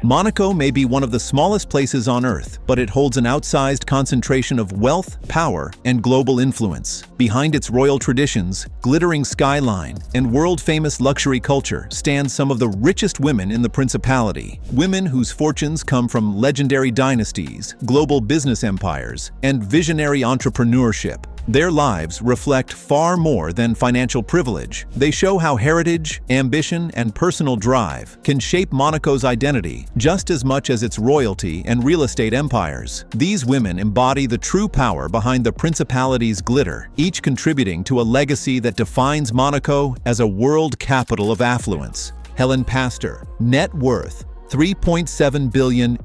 Monaco may be one of the smallest places on Earth, but it holds an outsized concentration of wealth, power, and global influence. Behind its royal traditions, glittering skyline, and world-famous luxury culture stand some of the richest women in the Principality. Women whose fortunes come from legendary dynasties, global business empires, and visionary entrepreneurship. Their lives reflect far more than financial privilege. They show how heritage, ambition, and personal drive can shape Monaco's identity just as much as its royalty and real estate empires. These women embody the true power behind the Principality's glitter, each contributing to a legacy that defines Monaco as a world capital of affluence. Hélène Pastor, net worth $3.7 billion.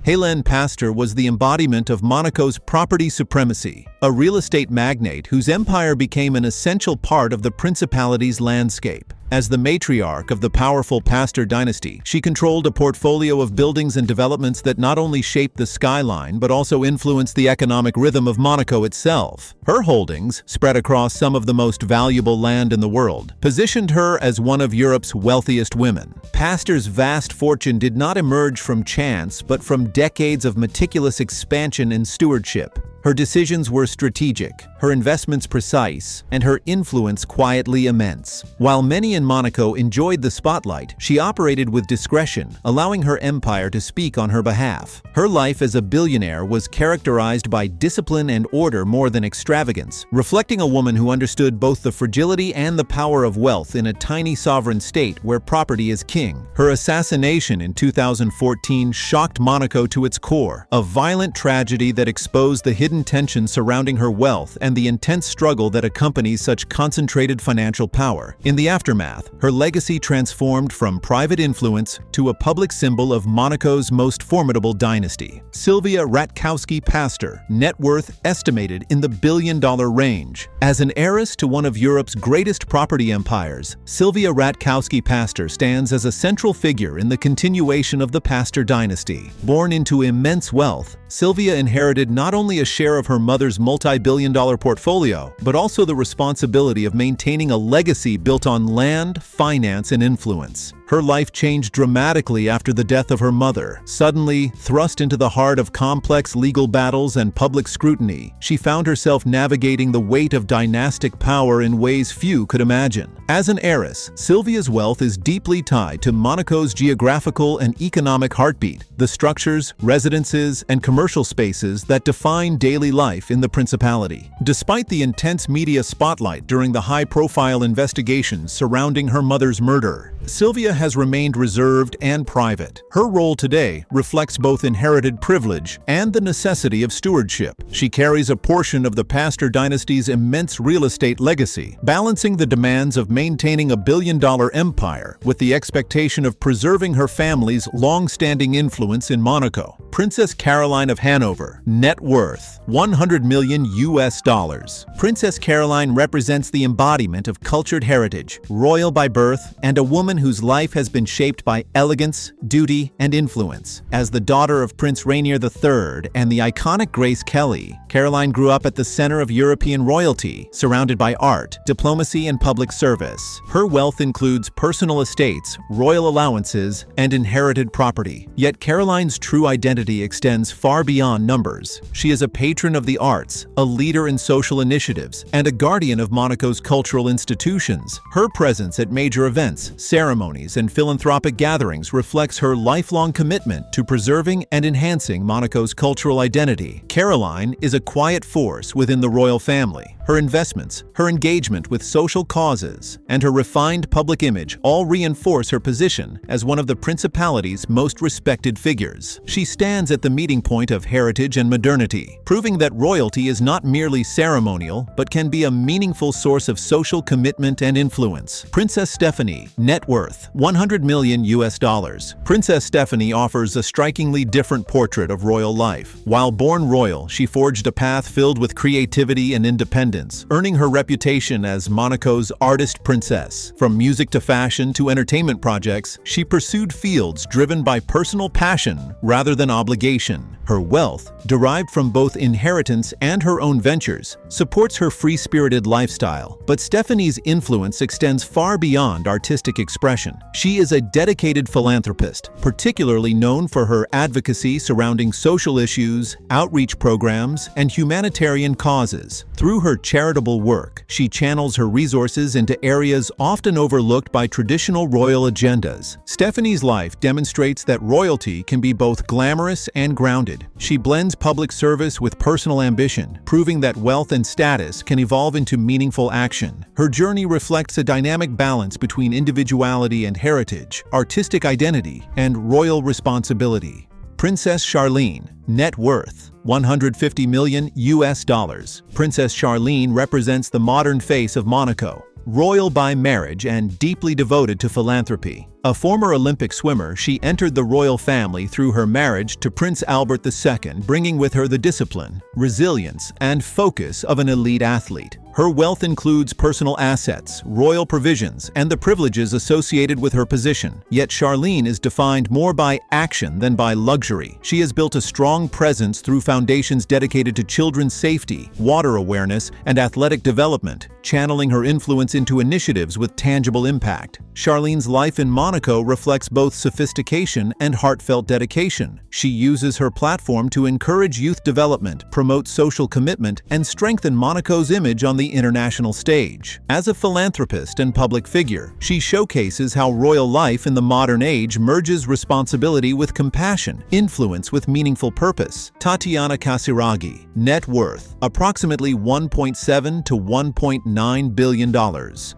Hélène Pastor was the embodiment of Monaco's property supremacy, a real estate magnate whose empire became an essential part of the Principality's landscape. As the matriarch of the powerful Pastor dynasty, she controlled a portfolio of buildings and developments that not only shaped the skyline but also influenced the economic rhythm of Monaco itself. Her holdings, spread across some of the most valuable land in the world, positioned her as one of Europe's wealthiest women. Pastor's vast fortune did not emerge from chance but from decades of meticulous expansion and stewardship. Her decisions were strategic, her investments precise, and her influence quietly immense. While many in Monaco enjoyed the spotlight, she operated with discretion, allowing her empire to speak on her behalf. Her life as a billionaire was characterized by discipline and order more than extravagance, reflecting a woman who understood both the fragility and the power of wealth in a tiny sovereign state where property is king. Her assassination in 2014 shocked Monaco to its core, a violent tragedy that exposed the hidden tension surrounding her wealth and the intense struggle that accompanies such concentrated financial power. In the aftermath, her legacy transformed from private influence to a public symbol of Monaco's most formidable dynasty. Sylvia Ratkowski-Pastor, net worth estimated in the billion-dollar range. As an heiress to one of Europe's greatest property empires, Sylvia Ratkowski-Pastor stands as a central figure in the continuation of the Pastor dynasty. Born into immense wealth, Sylvia inherited not only a share of her mother's multi-billion-dollar portfolio, but also the responsibility of maintaining a legacy built on land, finance, and influence. Her life changed dramatically after the death of her mother. Suddenly, thrust into the heart of complex legal battles and public scrutiny, she found herself navigating the weight of dynastic power in ways few could imagine. As an heiress, Sylvia's wealth is deeply tied to Monaco's geographical and economic heartbeat, the structures, residences, and commercial spaces that define daily life in the Principality. Despite the intense media spotlight during the high-profile investigations surrounding her mother's murder, Sylvia has remained reserved and private. Her role today reflects both inherited privilege and the necessity of stewardship. She carries a portion of the Pastor dynasty's immense real estate legacy, balancing the demands of maintaining a billion-dollar empire with the expectation of preserving her family's long-standing influence in Monaco. Princess Caroline of Hanover, net worth $100 million. Princess Caroline represents the embodiment of cultured heritage, royal by birth, and a woman whose life has been shaped by elegance, duty, and influence. As the daughter of Prince Rainier III and the iconic Grace Kelly, Caroline grew up at the center of European royalty, surrounded by art, diplomacy, and public service. Her wealth includes personal estates, royal allowances, and inherited property. Yet Caroline's true identity extends far beyond numbers. She is a patron of the arts, a leader in social initiatives, and a guardian of Monaco's cultural institutions. Her presence at major events, ceremonies, and philanthropic gatherings reflects her lifelong commitment to preserving and enhancing Monaco's cultural identity. Caroline is a quiet force within the royal family. Her investments, her engagement with social causes, and her refined public image all reinforce her position as one of the Principality's most respected figures. She stands at the meeting point of heritage and modernity, proving that royalty is not merely ceremonial but can be a meaningful source of social commitment and influence. Princess Stéphanie, net worth $100 million. Princess Stéphanie offers a strikingly different portrait of royal life. While born royal, she forged a path filled with creativity and independence, earning her reputation as Monaco's artist princess. From music to fashion to entertainment projects, she pursued fields driven by personal passion rather than obligation. Her wealth, derived from both inheritance and her own ventures, supports her free-spirited lifestyle. But Stéphanie's influence extends far beyond artistic expression. expression. She is a dedicated philanthropist, particularly known for her advocacy surrounding social issues, outreach programs, and humanitarian causes. Through her charitable work, she channels her resources into areas often overlooked by traditional royal agendas. Stephanie's life demonstrates that royalty can be both glamorous and grounded. She blends public service with personal ambition, proving that wealth and status can evolve into meaningful action. Her journey reflects a dynamic balance between individuality and heritage, artistic identity, and royal responsibility. Princess Charlene, net worth $150 million. Princess Charlene represents the modern face of Monaco. Royal by marriage and deeply devoted to philanthropy. A former Olympic swimmer, she entered the royal family through her marriage to Prince Albert II, bringing with her the discipline, resilience, and focus of an elite athlete. Her wealth includes personal assets, royal provisions, and the privileges associated with her position. Yet Charlene is defined more by action than by luxury. She has built a strong presence through foundations dedicated to children's safety, water awareness, and athletic development, channeling her influence into initiatives with tangible impact. Charlene's life in Monaco reflects both sophistication and heartfelt dedication. She uses her platform to encourage youth development, promote social commitment, and strengthen Monaco's image on the international stage. As a philanthropist and public figure, she showcases how royal life in the modern age merges responsibility with compassion, influence with meaningful purpose. Tatiana Casiraghi, net worth approximately $1.7 to $1.9 billion.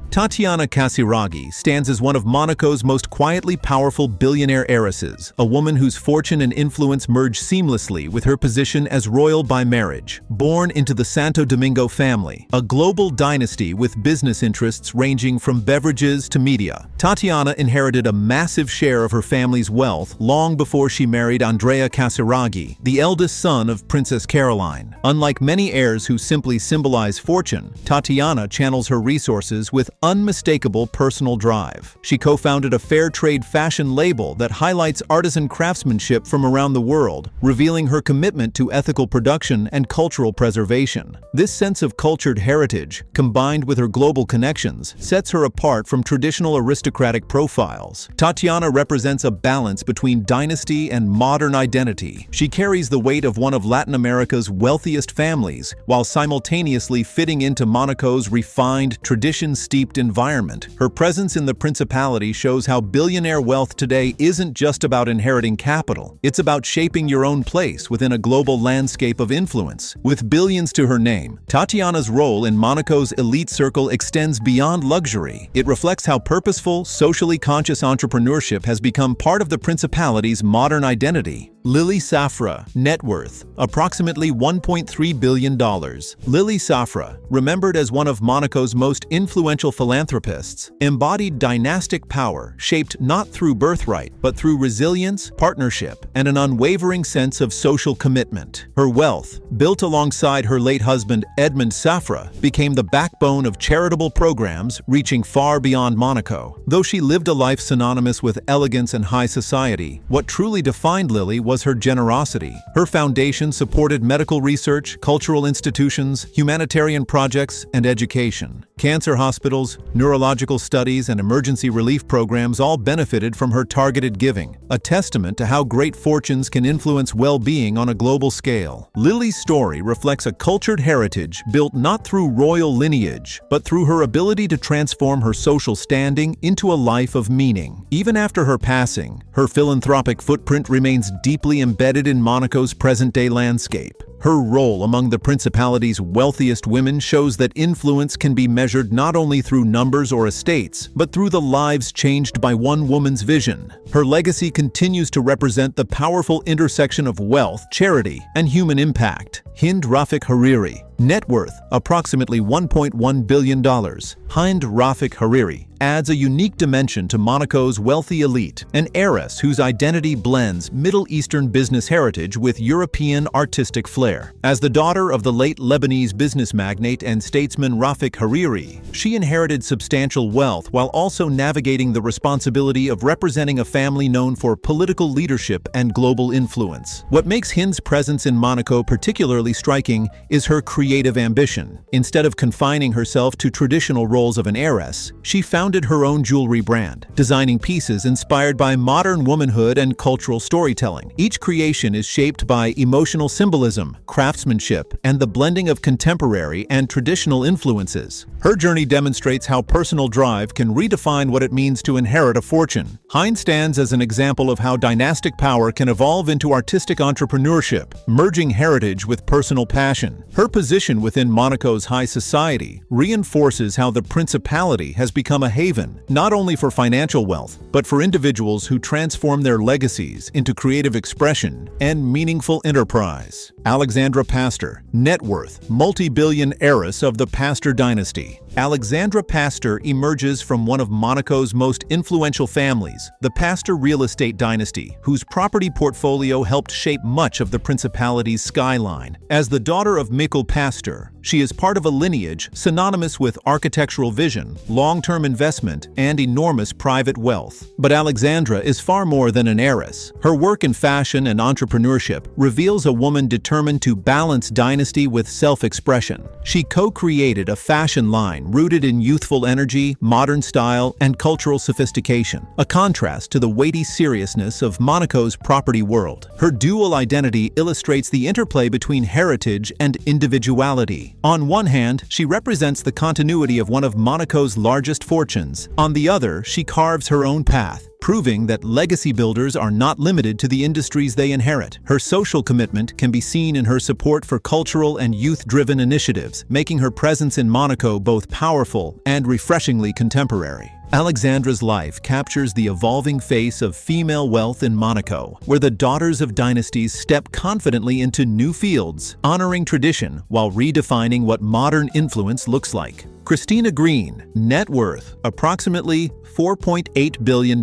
Tatiana Casiraghi stands as one of Monaco's most quietly powerful billionaire heiresses, a woman whose fortune and influence merge seamlessly with her position as royal by marriage. Born into the Santo Domingo family, a global dynasty with business interests ranging from beverages to media, Tatiana inherited a massive share of her family's wealth long before she married Andrea Casiraghi, the eldest son of Princess Caroline. Unlike many heirs who simply symbolize fortune, Tatiana channels her resources with unmistakable personal drive. She co-founded a fair trade fashion label that highlights artisan craftsmanship from around the world, revealing her commitment to ethical production and cultural preservation. This sense of cultured heritage, combined with her global connections, sets her apart from traditional aristocratic profiles. Tatiana represents a balance between dynasty and modern identity. She carries the weight of one of Latin America's wealthiest families, while simultaneously fitting into Monaco's refined, tradition-steeped environment. Her presence in the principality shows how billionaire wealth today isn't just about inheriting capital. It's about shaping your own place within a global landscape of influence. With billions to her name, Tatiana's role in Monaco's elite circle extends beyond luxury. It reflects how purposeful, socially conscious entrepreneurship has become part of the principality's modern identity. Lily Safra, net worth approximately $1.3 billion. Lily Safra, remembered as one of Monaco's most influential philanthropists, embodied dynastic power shaped not through birthright, but through resilience, partnership, and an unwavering sense of social commitment. Her wealth, built alongside her late husband Edmond Safra, became the backbone of charitable programs reaching far beyond Monaco. Though she lived a life synonymous with elegance and high society, what truly defined Lily was her generosity. Her foundation supported medical research, cultural institutions, humanitarian projects, and education. Cancer hospitals, neurological studies, and emergency relief programs all benefited from her targeted giving, a testament to how great fortunes can influence well-being on a global scale. Lily's story reflects a cultured heritage built not through royal lineage, but through her ability to transform her social standing into a life of meaning. Even after her passing, her philanthropic footprint remains deeply embedded in Monaco's present-day landscape. Her role among the principality's wealthiest women shows that influence can be measured not only through numbers or estates, but through the lives changed by one woman's vision. Her legacy continues to represent the powerful intersection of wealth, charity, and human impact. Hind Rafik Hariri, net worth approximately $1.1 billion. Hind Rafik Hariri adds a unique dimension to Monaco's wealthy elite, an heiress whose identity blends Middle Eastern business heritage with European artistic flair. flair. As the daughter of the late Lebanese business magnate and statesman Rafik Hariri, she inherited substantial wealth while also navigating the responsibility of representing a family known for political leadership and global influence. What makes Hind's presence in Monaco particularly striking is her creative ambition. Instead of confining herself to traditional roles of an heiress, she founded her own jewelry brand, designing pieces inspired by modern womanhood and cultural storytelling. Each creation is shaped by emotional symbolism, craftsmanship, and the blending of contemporary and traditional influences. Her journey demonstrates how personal drive can redefine what it means to inherit a fortune. Hind stands as an example of how dynastic power can evolve into artistic entrepreneurship, merging heritage with personal passion. Her position within Monaco's high society reinforces how the principality has become a haven, not only for financial wealth, but for individuals who transform their legacies into creative expression and meaningful enterprise. Alexandra Pastor, net worth, multi-billion heiress of the Pastor dynasty. Alexandra Pastor emerges from one of Monaco's most influential families, the Pastor real estate dynasty, whose property portfolio helped shape much of the principality's skyline. As the daughter of Mikkel Pastor, she is part of a lineage synonymous with architectural vision, long-term investment, and enormous private wealth. But Alexandra is far more than an heiress. Her work in fashion and entrepreneurship reveals a woman determined to balance dynasty with self-expression. She co-created a fashion line rooted in youthful energy, modern style, and cultural sophistication, a contrast to the weighty seriousness of Monaco's property world. Her dual identity illustrates the interplay between heritage and individuality. On one hand, she represents the continuity of one of Monaco's largest fortunes. On the other, she carves her own path, proving that legacy builders are not limited to the industries they inherit. Her social commitment can be seen in her support for cultural and youth-driven initiatives, making her presence in Monaco both powerful and refreshingly contemporary. Alexandra's life captures the evolving face of female wealth in Monaco, where the daughters of dynasties step confidently into new fields, honoring tradition while redefining what modern influence looks like. Christina Green, net worth approximately $4.8 billion.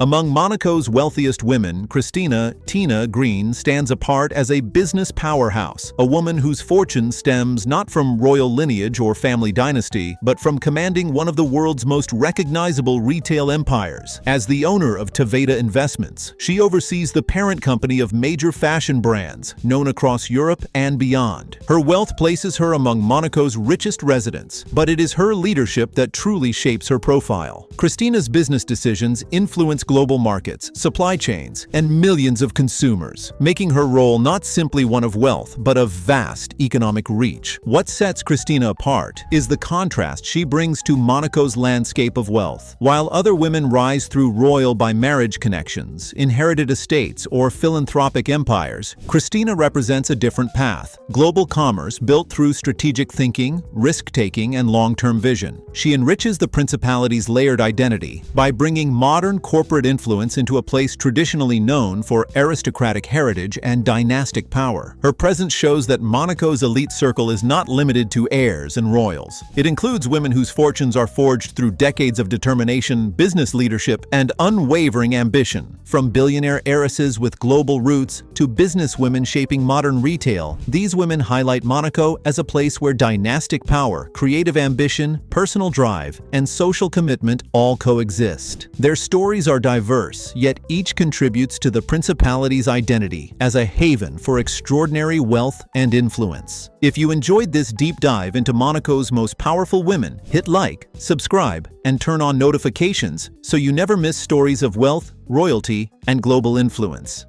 Among Monaco's wealthiest women, Tina Green stands apart as a business powerhouse, a woman whose fortune stems not from royal lineage or family dynasty, but from commanding one of the world's most recognizable retail empires. As the owner of Taveta Investments, she oversees the parent company of major fashion brands, known across Europe and beyond. Her wealth places her among Monaco's richest residents, but it is her leadership that truly shapes her profile. Christina's business decisions influence global markets, supply chains, and millions of consumers, making her role not simply one of wealth, but of vast economic reach. What sets Christina apart is the contrast she brings to Monaco's landscape of wealth. While other women rise through royal by marriage connections, inherited estates, or philanthropic empires, Christina represents a different path: global commerce built through strategic thinking, risk-taking, and long-term vision. She enriches the principality's layered identity by bringing modern corporate influence into a place traditionally known for aristocratic heritage and dynastic power. Her presence shows that Monaco's elite circle is not limited to heirs and royals. It includes women whose fortunes are forged through decades of determination, business leadership, and unwavering ambition. From billionaire heiresses with global roots to businesswomen shaping modern retail, these women highlight Monaco as a place where dynastic power, creative ambition, personal drive, and social commitment all coexist. Their stories are diverse, yet each contributes to the principality's identity as a haven for extraordinary wealth and influence. If you enjoyed this deep dive into Monaco's most powerful women, hit like, subscribe, and turn on notifications so you never miss stories of wealth, royalty, and global influence.